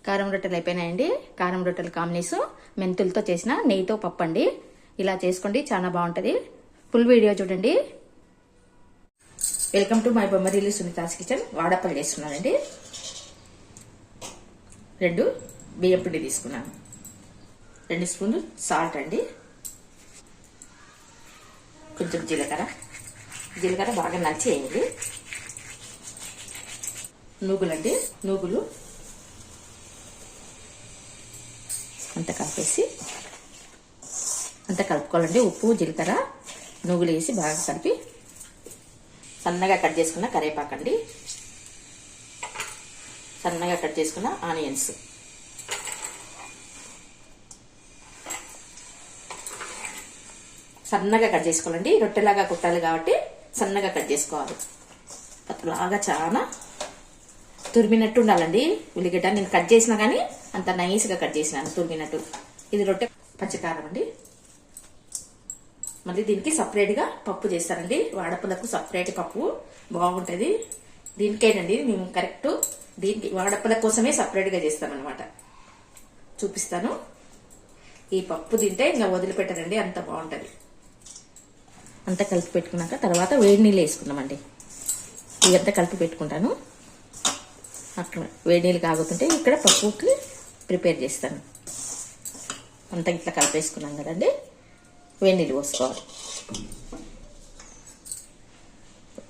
కారం రొట్టెలు అయిపోయినాయండి. కారం రొట్టెల కాంబినేషన్ మెంతులతో చేసిన నెయ్యితో పప్పు అండి. ఇలా చేసుకోండి, చాలా బాగుంటుంది. ఫుల్ వీడియో చూడండి. Welcome to my Bommarillu Sunita's kitchen. Vadapalli వేసుకున్నానండి. 2 బియ్యం పిండి తీసుకున్నాను. 2 స్పూన్లు సాల్ట్ అండి. కొంచెం జీలకర్ర బాగా నలిచేయండి. నూగులండి, నూగులు అంతా కలిపేసి అంతా కలుపుకోవాలండి. ఉప్పు, జీలకర్ర, నూగులు వేసి బాగా కలిపి సన్నగా కట్ చేసుకున్న కరివేపాకండి, సన్నగా కట్ చేసుకున్న ఆనియన్స్, సన్నగా కట్ చేసుకోవాలండి. రొట్టెలాగా కుట్టాలి కాబట్టి సన్నగా కట్ చేసుకోవాలి. అట్లాగా చాలా తురిమినట్టు ఉండాలండి ఉల్లిగడ్డ. నేను కట్ చేసినా కానీ అంత నైస్గా కట్ చేసినాను, తురిమినట్టు. ఇది రొట్టె పచ్చికారం అండి. మళ్ళీ దీనికి సపరేట్గా పప్పు చేస్తానండి. వాడపలకు సపరేట్ పప్పు బాగుంటుంది. దీనికేనండి మేము కరెక్ట్ దీనికి వాడపల కోసమే సపరేట్గా చేస్తామన్నమాట. చూపిస్తాను. ఈ పప్పు తింటే ఇంకా వదిలిపెట్టరండి, అంత బాగుంటుంది. అంతా కలిపి పెట్టుకున్నాక తర్వాత వేడి నీళ్ళు వేసుకున్నామండి. ఇదంతా కలిపి పెట్టుకుంటాను. అక్కడ వేడి నీళ్ళు కాగుతుంటే ఇక్కడ పప్పుకి ప్రిపేర్ చేస్తాను. అంతా ఇట్లా కలిపేసుకున్నాం కదండి. వేడి నీళ్ళు పోసుకోవాలి.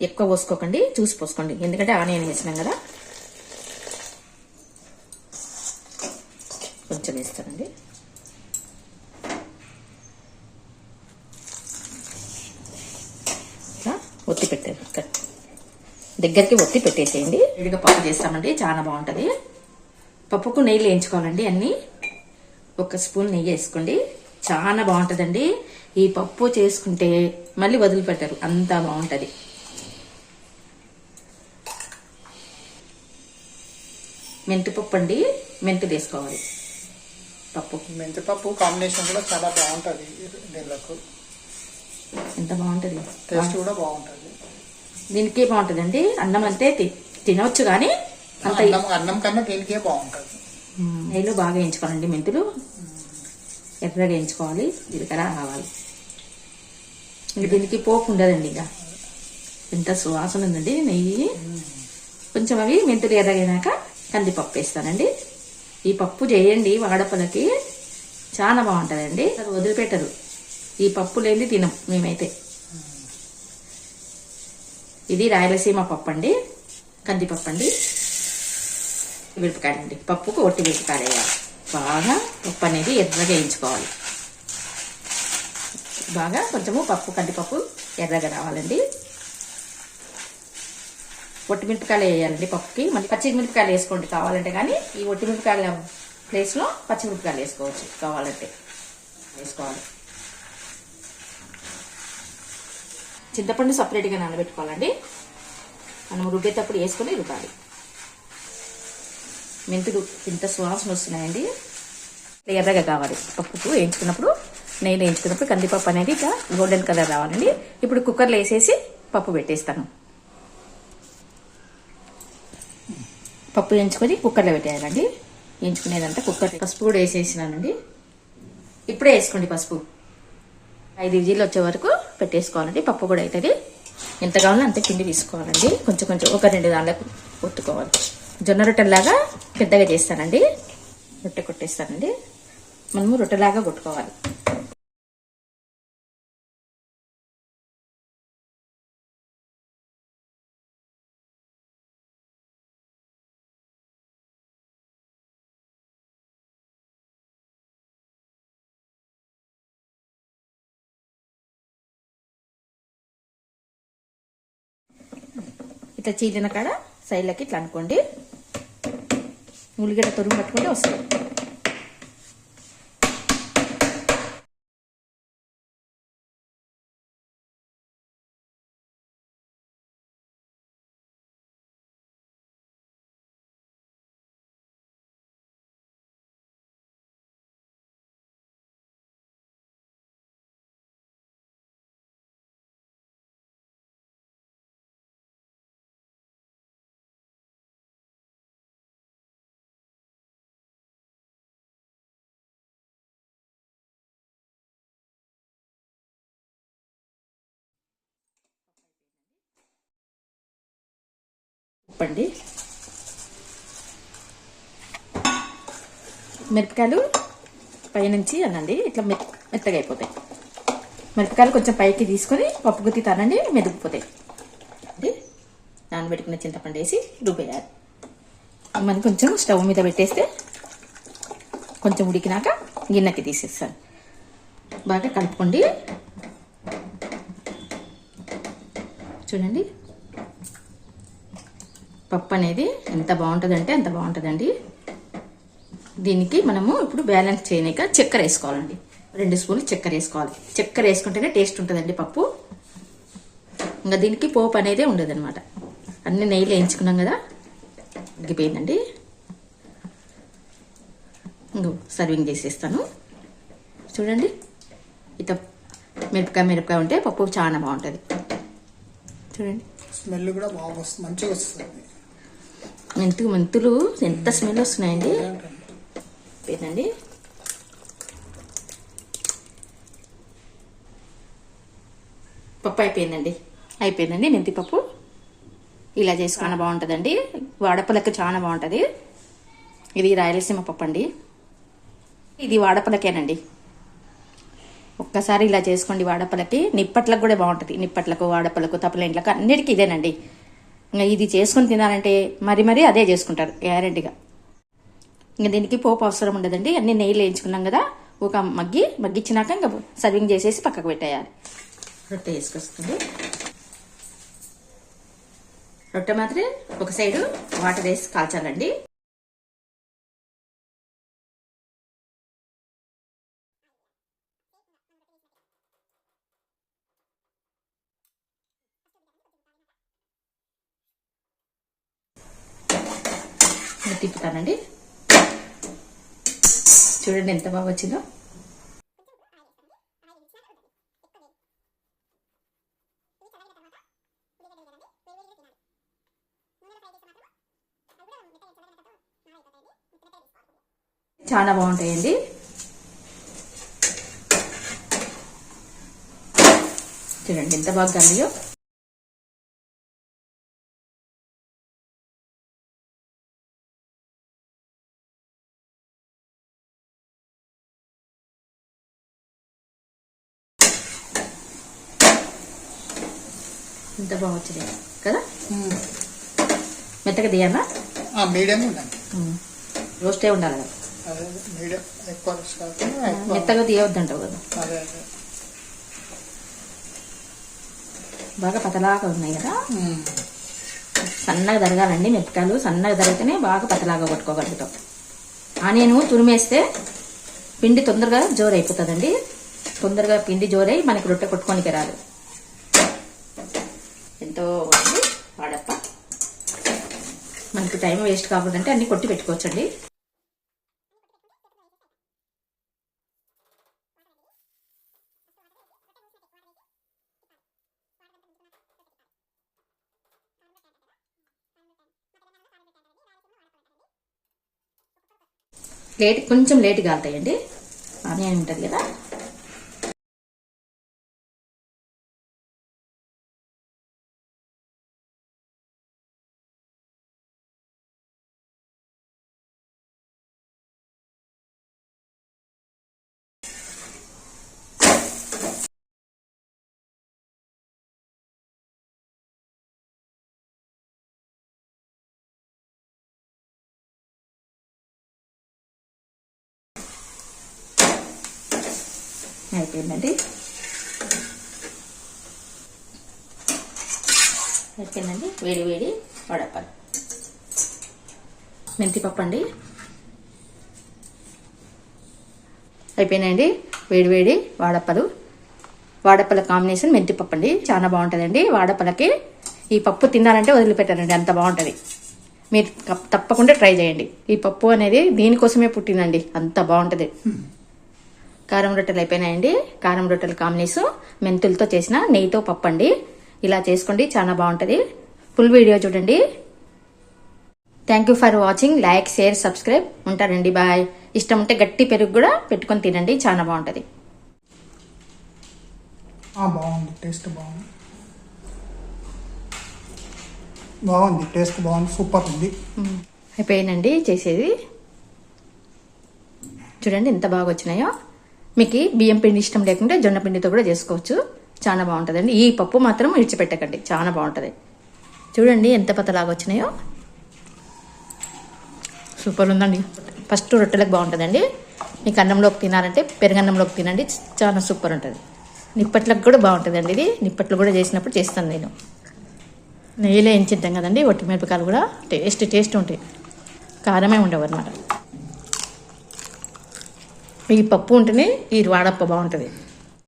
ఎక్కువ పోసుకోకండి, చూసి పోసుకోండి, ఎందుకంటే ఆనియన్ వేసినాం కదా. కొంచెం వేస్తానండి. ఒత్తి పెట్టారు, దగ్గరికి ఒత్తి పెట్టేసేయండి. విడిగా పప్పు చేస్తామండి, చాలా బాగుంటుంది. పప్పుకు నెయ్యి వేయించుకోవాలండి. అన్ని 1 స్పూన్ నెయ్యి వేసుకోండి, చాలా బాగుంటుందండి. ఈ పప్పు చేసుకుంటే మళ్ళీ వదిలిపెట్టారు, అంత బాగుంటుంది. మెంతిపప్పు అండి, మెంతులు వేసుకోవాలి. మెంతిపప్పు కాంబినేషన్ కూడా చాలా బాగుంటుంది. దీనికి ఎంత బాగుంటుంది, టేస్ట్ కూడా బాగుంటుంది. దీనికే బాగుంటుందండి. అన్నం అంతే తినవచ్చు, కానీ అంత అన్నం కన్నా దీనికే బాగుంటుంది. నెయ్యిలో బాగా వేయించుకోవాలండి. మెంతులు ఎర్రగా వేయించుకోవాలి. జీలకర్ర, ఆవాలు. ఇంక దీనికి పోపు ఉండదండి. ఇక ఎంత సువాసన ఉందండి నెయ్యి. కొంచెం అవి మెంతులు ఎర్రగైనాక కందిపప్పు వేస్తానండి. ఈ పప్పు చేయండి, వాడపలకి చాలా బాగుంటుందండి. అది వదిలిపెట్టరు. ఈ పప్పు లేని తినం మేమైతే. ఇది రాయలసీమ పప్పు అండి, కందిపప్పు అండి. మిరపకాయలండి, పప్పుకు ఒట్టి మిరపకాయలు వేయాలి. బాగా పప్పు అనేది ఎర్రగా వేయించుకోవాలి. బాగా కొంచెము పప్పు, కందిపప్పు ఎర్రగా రావాలండి. ఒట్టి మిరపకాయలు వేయాలండి పప్పుకి. మళ్ళీ పచ్చిమిరపకాయలు వేసుకోండి కావాలంటే, కానీ ఈ ఒట్టి మిరపకాయల ప్లేస్లో పచ్చిమిరపకాయలు వేసుకోవచ్చు కావాలంటే. వేసుకోవాలి. చింతపండు సపరేట్గా నానబెట్టుకోవాలండి. మనం రుబ్బేటప్పుడు వేసుకొని రుబ్బాలి. మెంతులు ఇంత సువాసన వస్తున్నాయండి. ఎర్రగా కావాలి పప్పుకు. వేయించుకున్నప్పుడు, నెయ్యిలో వేయించుకున్నప్పుడు కందిపప్పు అనేది ఇట్లా గోల్డెన్ కలర్ రావాలండి. ఇప్పుడు కుక్కర్లో వేసేసి పప్పు పెట్టేస్తాను. పప్పు వేయించుకొని కుక్కర్లో పెట్టేయాలండి. వేయించుకునేదంతా కుక్కర్. పసుపు కూడా వేసేసినానండి. ఇప్పుడే వేసుకోండి పసుపు. 5 విజిల్లు వచ్చే వరకు పెట్టేసుకోవాలండి. పప్పు కూడా అవుతుంది. ఎంత కావాలో అంతే పిండి తీసుకోవాలండి. కొంచెం కొంచెం 1-2 దాంట్లకు ఒత్తుకోవాలి. జొన్న రొట్టెలాగా పెద్దగా చేస్తానండి. రొట్టె కొట్టేస్తానండి. మనము రొట్టెలాగా కొట్టుకోవాలి. ఇట్లా చీలిన కాడ సైడ్లకి ఇట్లా అనుకోండి. ఉల్లిగడ్డ తురుము పట్టుకుంటే వస్తుంది. పండి మిరపకాయలు పైనుంచి అనండి ఇట్లా మెత్తగా అయిపోతాయి. మిరపకాయలు కొంచెం పైకి తీసుకొని పప్పు గుత్తి తానండి మెదిగిపోతాయి. నానబెట్టుకున్న చింతపండు వేసి రుబ్బేయాలి. మనం కొంచెం స్టవ్ మీద పెట్టేస్తే కొంచెం ఉడికినాక గిన్నెకి తీసేస్తాను. బాగా కలుపుకోండి. చూడండి పప్పు అనేది ఎంత బాగుంటుందంటే అంత బాగుంటుందండి. దీనికి మనము ఇప్పుడు బ్యాలెన్స్ చేయలేక చక్కెర వేసుకోవాలండి. 2 స్పూన్లు చక్కెర వేసుకోవాలి. చక్కెర వేసుకుంటేనే టేస్ట్ ఉంటుందండి పప్పు. ఇంకా దీనికి పోపు అనేది ఉండదు అనమాట. అన్ని నెయ్యిలో వేయించుకున్నాం కదా, ఉడికిపోయిందండి. ఇంకో సర్వింగ్ చేసేస్తాను. చూడండి ఇత మిరపకాయ ఉంటే పప్పు చాలా బాగుంటుంది. చూడండి స్మెల్ కూడా బాగా వస్తుంది, మంచిగా వస్తుంది. మెంతులు ఎంత స్మెల్ వస్తున్నాయండి. అయిపోయిందండి. పప్పు అయిపోయిందండి. మెంతి పప్పు ఇలా చేసుకున్న బాగుంటుందండి. వాడపలకు చాలా బాగుంటుంది. ఇది రాయలసీమ పప్పు అండి. ఇది వాడపలకేనండి. ఒక్కసారి ఇలా చేసుకోండి. వాడపలకి నిప్పట్లకు కూడా బాగుంటుంది. నిప్పట్లకు, వాడపలకు, తప్పలేంట్లకు అన్నిటికీ ఇదేనండి. ఇంకా ఇది చేసుకొని తినాలంటే మరి అదే చేసుకుంటారు గ్యారెంటీగా. ఇంకా దీనికి పోపు అవసరం ఉండదండి. అన్ని నెయ్యిలో వేయించుకున్నాం కదా, ఒక మగ్గిచ్చినాక ఇంకా సర్వింగ్ చేసేసి పక్కకు పెట్టేయాలి. రొట్టె వేసుకొస్తుంది. రొట్టె మాత్రం ఒక సైడు వాటర్ వేసి కాల్చాలండి. తిప్పుతానండి. చూడండి ఎంత బాగా వచ్చిందో. చాలా బాగుంటాయండి. చూడండి ఎంత బాగా కలియో. ఎంత బాగా వచ్చింది కదా. మెత్తగా తీయాలా? మీడియం ఉండండి. రోస్టే ఉండాలి కదా. మీడియం, ఎక్కువ మెత్తగా తీయవద్దంటావు కదా. బాగా పతలాగా ఉన్నాయి కదా. సన్నగా తరగాలండి. మిరపకాయలు సన్నగా తరిగితేనే బాగా పతలాగా కొట్టుకోగలుగుతాం. ఆనియన్ తురిమేస్తే పిండి తొందరగా జోరు అయిపోతుందండి. తొందరగా పిండి జోరై మనకి రొట్టె కొట్టుకోనికి రాదు. ఎంతో వాడప్ప మనకి టైం వేస్ట్ కాకూడదంటే అన్ని కొట్టి పెట్టుకోవచ్చండి. కొంచెం లేట్ కాలుతాయండి. ఆనియన్ ఉంటుంది కదా. అయిపోయిందండి. వేడి వడపలు. మెంతిపప్పు అండి. అయిపోయినాయండి. వేడి వాడపల కాంబినేషన్ మెంతిపప్పు అండి. చాలా బాగుంటుందండి. వాడపలకి ఈ పప్పు తినాలంటే వదిలిపెట్టారండి, అంత బాగుంటుంది. మీరు తప్పకుండా ట్రై చేయండి. ఈ పప్పు అనేది దీనికోసమే పుట్టిందండి, అంత బాగుంటుంది. కారం రొట్టెలు అయిపోయినాయండి. కారం రొట్టెల కాంబినేషన్ మెంతులతో చేసిన నెయ్యితో పప్పు అండి. ఇలా చేసుకోండి, చాలా బాగుంటుంది. ఫుల్ వీడియో చూడండి. Thank you for watching. Like, share, subscribe. ఉంటారండి. బాయ్. ఇష్టం ఉంటే గట్టి పెరుగు కూడా పెట్టుకొని తినండి, చాలా బాగుంటుంది. బాగుంది, టేస్ట్ బాగుంది. బాగుంది, టేస్ట్ బాగుంది, సూపర్ ఉంది. అయిపోయిందండి చేసేది. చూడండి ఎంత బాగా వచ్చినాయో. మీకు బియ్యం పిండి ఇష్టం లేకుంటే జొన్న పిండితో కూడా చేసుకోవచ్చు, చాలా బాగుంటుందండి. ఈ పప్పు మాత్రం విడిచిపెట్టకండి, చాలా బాగుంటుంది. చూడండి ఎంత పతలాగా వచ్చినాయో, సూపర్ ఉందండి. ఫస్ట్ రొట్టెలకు బాగుంటుందండి. మీకు అన్నంలోకి తినాలంటే పెరుగన్నంలోకి తినండి, చాలా సూపర్ ఉంటుంది. నిప్పట్లకు కూడా బాగుంటుందండి. ఇది నిప్పట్లు కూడా చేసినప్పుడు చేస్తాను నేను. నెయ్యిలో ఎంచిద్దాం కదండి, ఒట్టి మిరపకాయలు కూడా టేస్ట్ ఉంటాయి, కారమే ఉండవు అన్నమాట. ఈ పప్పు ఉంటేనే ఈ వాడప్ప బాగుంటుంది.